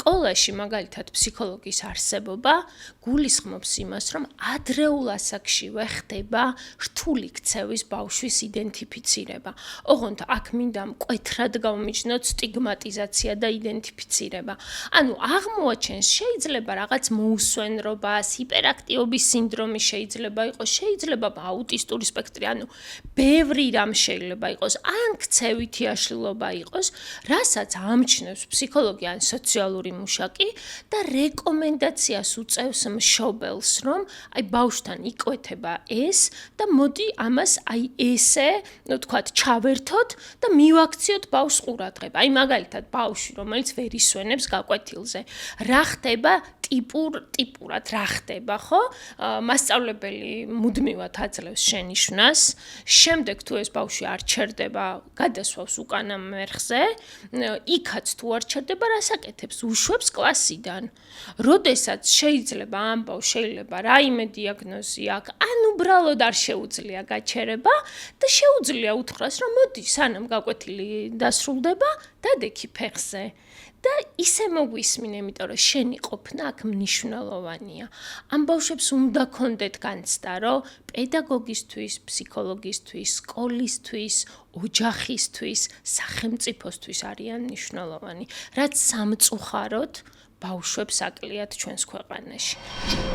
სკოლაში მაგალითად ფსიქოლოგის არსებობა გულისხმობს იმას, რომ ადრეულ ასაკშივე ხდება რთული ქცევის ბავშვის იდენტიფიცირება. ოღონდ აქ მინდა მკვეთრად გავმიჯნოთ სტიგმატიზაცია და იდენტიფიცირება. ანუ აღმოაჩენს შეიძლება რაღაც მოუსვენრობას, ჰიპერაქტიობის სინდრომი შეიძლება იყოს, შეიძლება აუტისტური სპექტრი, ანუ ბევრი რამ შეიძლება იყოს, ან ქცევითი აშლილობა იყოს, რასაც ამჩნევს ფსიქოლოგი ან სოციალური მუშაკი და რეკომენდაციას უწევს მშობელს, რომ აი ბავშვთან იკვეთება ეს და მოდი ამას აი ესე, ну თქვათ, ჩავერთოთ და მივაქციოთ ბავშვს ყურადღება. აი მაგალითად ბავშვი, რომელიც ვერ ისვენებს გაკვეთილზე, რა ხდება ტიპურად რა ხდება, ხო? მასწავლებელი მუდმივად აძლევს შენიშვნას, შემდეგ თუ ეს ბავშვი არ ჩერდება, გადასვავს უკანა მერხზე, იქაც თუ არ ჩერდება, რას აკეთებს? უშვებს კლასიდან. როდესაც შეიძლება ამ ბავშვს შეიძლება რაიმე დიაგნოზი აქვს, ან უბრალოდ არ შეუძლია გაჩერება და შეუძლია უთხრას, რომ მოდი, სანამ გაკვეთილი დასრულდება, დადექი ფეხზე. და ისე მოგვისმინე, იმიტომ რომ შენი ყოფნა აქ მნიშვნელოვანია. ამ ბავშვებს უნდა ქონდეთ განცდა, რომ პედაგოგისთვის, ფსიქოლოგისთვის, სკოლისთვის, ოჯახისთვის, სახელმწიფოსთვის არიან მნიშვნელოვანი, რაც სამწუხაროდ ბავშვებს აკლიათ ჩვენს ქვეყანაში.